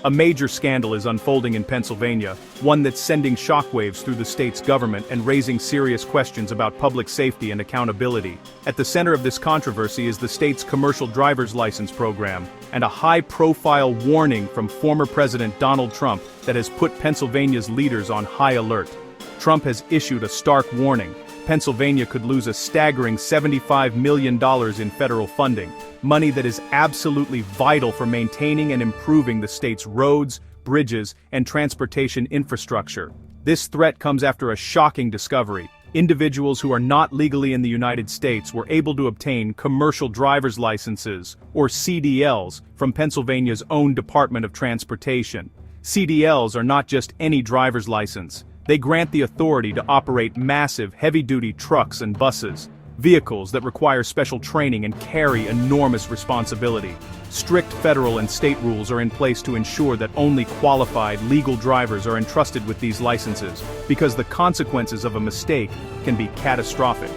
A major scandal is unfolding in Pennsylvania, one that's sending shockwaves through the state's government and raising serious questions about public safety and accountability. At the center of this controversy is the state's commercial driver's license program, and a high-profile warning from former President Donald Trump that has put Pennsylvania's leaders on high alert. Trump has issued a stark warning. Pennsylvania could lose a staggering $75 million in federal funding, money that is absolutely vital for maintaining and improving the state's roads, bridges, and transportation infrastructure. This threat comes after a shocking discovery. Individuals who are not legally in the United States were able to obtain commercial driver's licenses, or CDLs, from Pennsylvania's own Department of Transportation. CDLs are not just any driver's license. They grant the authority to operate massive, heavy-duty trucks and buses, vehicles that require special training and carry enormous responsibility. Strict federal and state rules are in place to ensure that only qualified, legal drivers are entrusted with these licenses, because the consequences of a mistake can be catastrophic.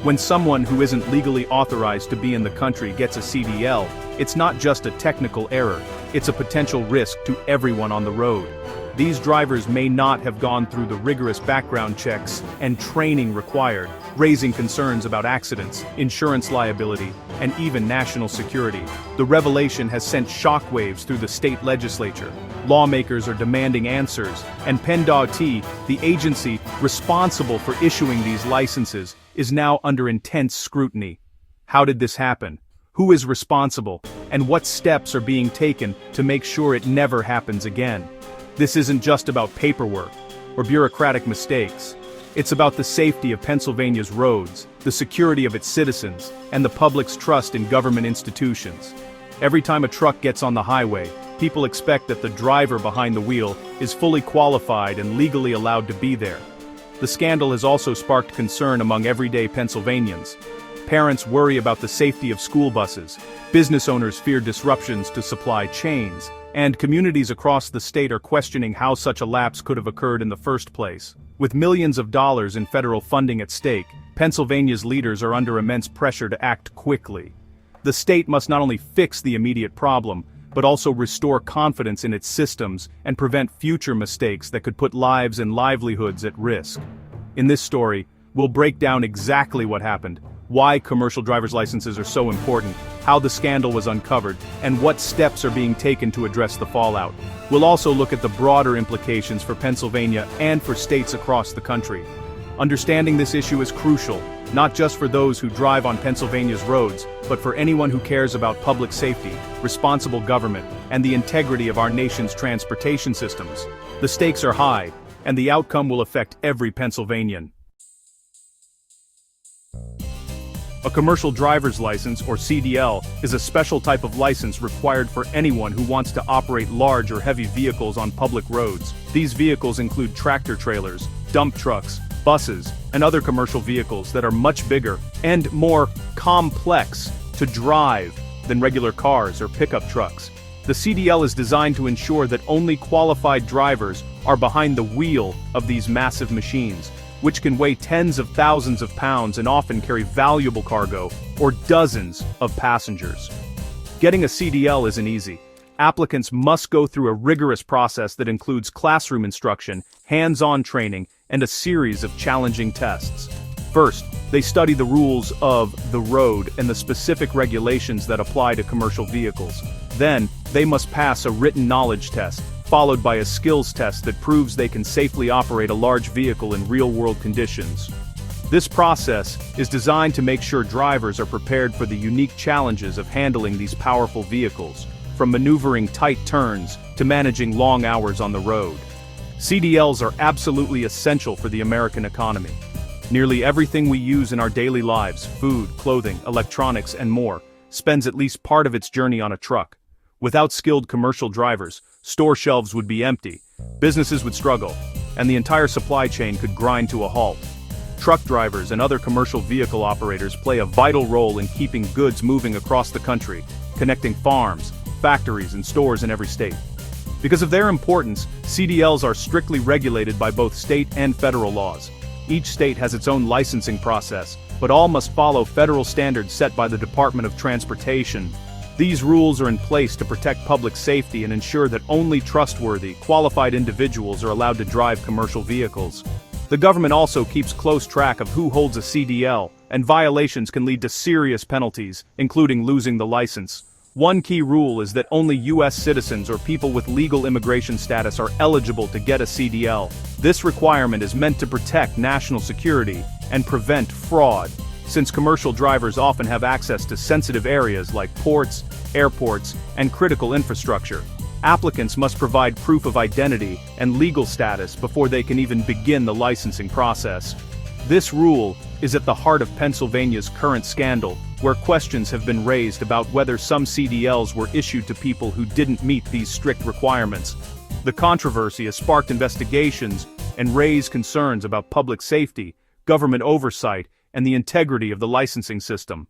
When someone who isn't legally authorized to be in the country gets a CDL, it's not just a technical error, it's a potential risk to everyone on the road. These drivers may not have gone through the rigorous background checks and training required, raising concerns about accidents, insurance liability, and even national security. The revelation has sent shockwaves through the state legislature. Lawmakers are demanding answers, and PennDOT, the agency responsible for issuing these licenses, is now under intense scrutiny. How did this happen? Who is responsible? And what steps are being taken to make sure it never happens again? This isn't just about paperwork or bureaucratic mistakes. It's about the safety of Pennsylvania's roads, the security of its citizens, and the public's trust in government institutions. Every time a truck gets on the highway, people expect that the driver behind the wheel is fully qualified and legally allowed to be there. The scandal has also sparked concern among everyday Pennsylvanians. Parents worry about the safety of school buses, business owners fear disruptions to supply chains, and communities across the state are questioning how such a lapse could have occurred in the first place. With millions of dollars in federal funding at stake, Pennsylvania's leaders are under immense pressure to act quickly. The state must not only fix the immediate problem, but also restore confidence in its systems and prevent future mistakes that could put lives and livelihoods at risk. In this story, we'll break down exactly what happened, why commercial driver's licenses are so important, how the scandal was uncovered, and what steps are being taken to address the fallout. We'll also look at the broader implications for Pennsylvania and for states across the country. Understanding this issue is crucial, not just for those who drive on Pennsylvania's roads, but for anyone who cares about public safety, responsible government, and the integrity of our nation's transportation systems. The stakes are high, and the outcome will affect every Pennsylvanian. A commercial driver's license, or CDL, is a special type of license required for anyone who wants to operate large or heavy vehicles on public roads. These vehicles include tractor-trailers, dump trucks, buses, and other commercial vehicles that are much bigger and more complex to drive than regular cars or pickup trucks. The CDL is designed to ensure that only qualified drivers are behind the wheel of these massive machines, which can weigh tens of thousands of pounds and often carry valuable cargo or dozens of passengers. Getting a CDL isn't easy. Applicants must go through a rigorous process that includes classroom instruction, hands-on training, and a series of challenging tests. First, they study the rules of the road and the specific regulations that apply to commercial vehicles. Then, they must pass a written knowledge test, followed by a skills test that proves they can safely operate a large vehicle in real-world conditions. This process is designed to make sure drivers are prepared for the unique challenges of handling these powerful vehicles, from maneuvering tight turns to managing long hours on the road. CDLs are absolutely essential for the American economy. Nearly everything we use in our daily lives, food, clothing, electronics, and more, spends at least part of its journey on a truck. Without skilled commercial drivers, store shelves would be empty, businesses would struggle, and the entire supply chain could grind to a halt. Truck drivers and other commercial vehicle operators play a vital role in keeping goods moving across the country, connecting farms, factories, and stores in every state. Because of their importance, CDLs are strictly regulated by both state and federal laws. Each state has its own licensing process, but all must follow federal standards set by the Department of Transportation. These rules are in place to protect public safety and ensure that only trustworthy, qualified individuals are allowed to drive commercial vehicles. The government also keeps close track of who holds a CDL, and violations can lead to serious penalties, including losing the license. One key rule is that only U.S. citizens or people with legal immigration status are eligible to get a CDL. This requirement is meant to protect national security and prevent fraud, since commercial drivers often have access to sensitive areas like ports, airports, and critical infrastructure. Applicants must provide proof of identity and legal status before they can even begin the licensing process. This rule is at the heart of Pennsylvania's current scandal, where questions have been raised about whether some CDLs were issued to people who didn't meet these strict requirements. The controversy has sparked investigations and raised concerns about public safety, government oversight, and the integrity of the licensing system.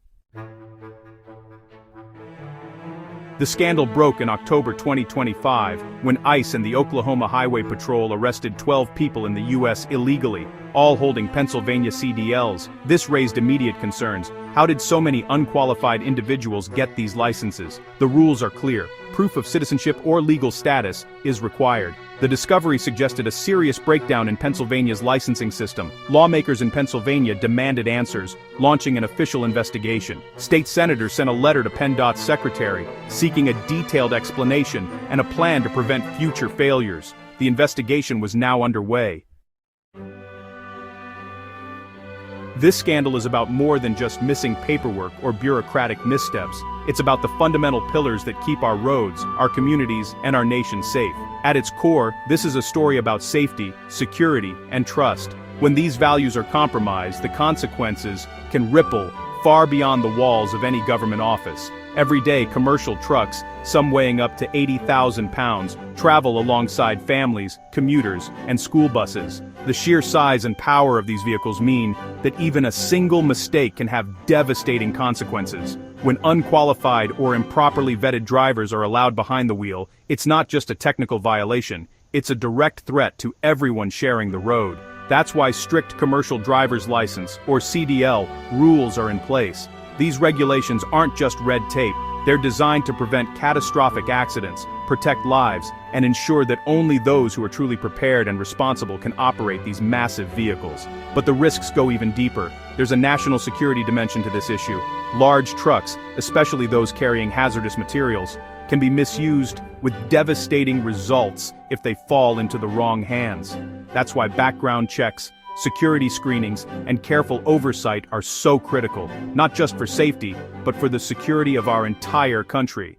The scandal broke in October 2025, when ICE and the Oklahoma Highway Patrol arrested 12 people in the U.S. illegally, all holding Pennsylvania CDLs. This raised immediate concerns. How did so many unqualified individuals get these licenses? The rules are clear. Proof of citizenship or legal status is required. The discovery suggested a serious breakdown in Pennsylvania's licensing system. Lawmakers in Pennsylvania demanded answers, launching an official investigation. State senators sent a letter to PennDOT's secretary, seeking a detailed explanation and a plan to prevent future failures. The investigation was now underway. This scandal is about more than just missing paperwork or bureaucratic missteps. It's about the fundamental pillars that keep our roads, our communities, and our nation safe. At its core, this is a story about safety, security, and trust. When these values are compromised, the consequences can ripple far beyond the walls of any government office. Every day, commercial trucks, some weighing up to 80,000 pounds, travel alongside families, commuters, and school buses. The sheer size and power of these vehicles mean that even a single mistake can have devastating consequences. When unqualified or improperly vetted drivers are allowed behind the wheel, it's not just a technical violation, it's a direct threat to everyone sharing the road. That's why strict commercial driver's license, or CDL, rules are in place. These regulations aren't just red tape, they're designed to prevent catastrophic accidents, protect lives, and ensure that only those who are truly prepared and responsible can operate these massive vehicles. But the risks go even deeper. There's a national security dimension to this issue. Large trucks, especially those carrying hazardous materials, can be misused with devastating results if they fall into the wrong hands. That's why background checks, security screenings, and careful oversight are so critical, not just for safety, but for the security of our entire country.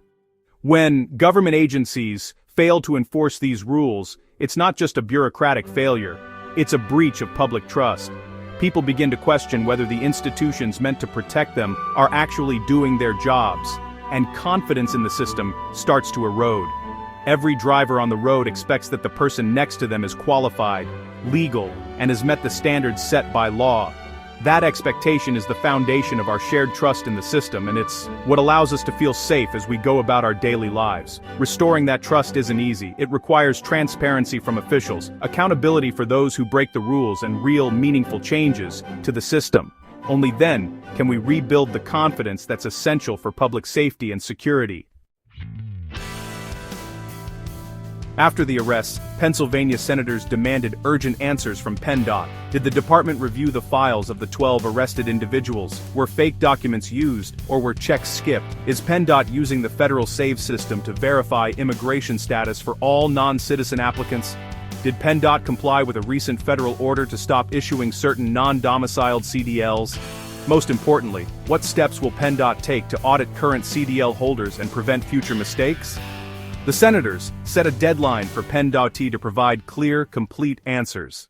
When government agencies fail to enforce these rules, it's not just a bureaucratic failure, it's a breach of public trust. People begin to question whether the institutions meant to protect them are actually doing their jobs, and confidence in the system starts to erode. Every driver on the road expects that the person next to them is qualified, legal, and has met the standards set by law. That expectation is the foundation of our shared trust in the system, and it's what allows us to feel safe as we go about our daily lives. Restoring that trust isn't easy. It requires transparency from officials, accountability for those who break the rules, and real, meaningful changes to the system. Only then can we rebuild the confidence that's essential for public safety and security. After the arrests, Pennsylvania senators demanded urgent answers from PennDOT. Did the department review the files of the 12 arrested individuals? Were fake documents used, or were checks skipped? Is PennDOT using the federal SAVE system to verify immigration status for all non-citizen applicants? Did PennDOT comply with a recent federal order to stop issuing certain non-domiciled CDLs? Most importantly, what steps will PennDOT take to audit current CDL holders and prevent future mistakes? The senators set a deadline for PennDOT to provide clear, complete answers.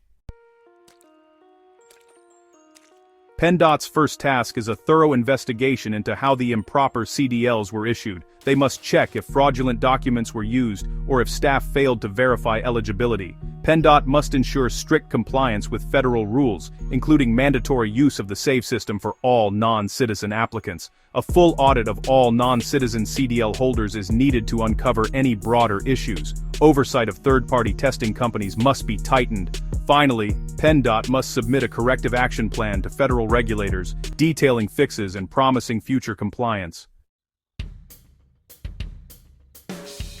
PennDOT's first task is a thorough investigation into how the improper CDLs were issued. They must check if fraudulent documents were used or if staff failed to verify eligibility. PennDOT must ensure strict compliance with federal rules, including mandatory use of the SAVE system for all non-citizen applicants. A full audit of all non-citizen CDL holders is needed to uncover any broader issues. Oversight of third-party testing companies must be tightened. Finally, PennDOT must submit a corrective action plan to federal regulators, detailing fixes and promising future compliance.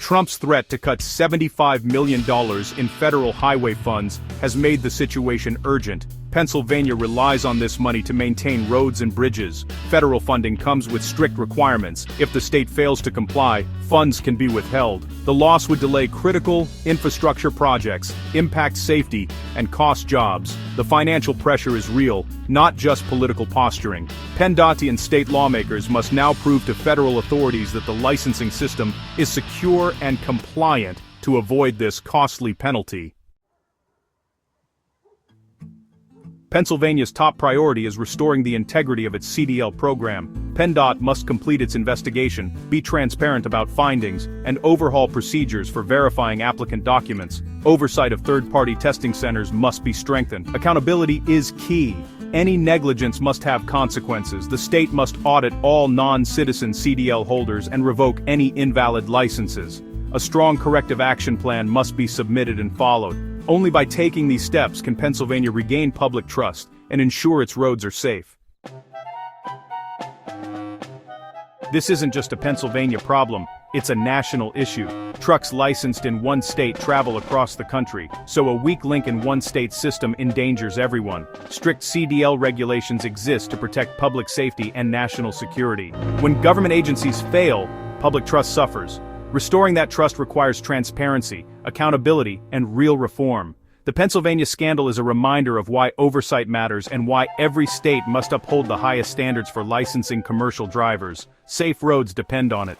Trump's threat to cut $75 million in federal highway funds has made the situation urgent. Pennsylvania relies on this money to maintain roads and bridges. Federal funding comes with strict requirements. If the state fails to comply, funds can be withheld. The loss would delay critical infrastructure projects, impact safety, and cost jobs. The financial pressure is real, not just political posturing. PennDOT and state lawmakers must now prove to federal authorities that the licensing system is secure and compliant to avoid this costly penalty. Pennsylvania's top priority is restoring the integrity of its CDL program. PennDOT must complete its investigation, be transparent about findings, and overhaul procedures for verifying applicant documents. Oversight of third-party testing centers must be strengthened. Accountability is key. Any negligence must have consequences. The state must audit all non-citizen CDL holders and revoke any invalid licenses. A strong corrective action plan must be submitted and followed. Only by taking these steps can Pennsylvania regain public trust and ensure its roads are safe. This isn't just a Pennsylvania problem, it's a national issue. Trucks licensed in one state travel across the country, so a weak link in one state's system endangers everyone. Strict CDL regulations exist to protect public safety and national security. When government agencies fail, public trust suffers. Restoring that trust requires transparency, accountability, and real reform. The Pennsylvania scandal is a reminder of why oversight matters and why every state must uphold the highest standards for licensing commercial drivers. Safe roads depend on it.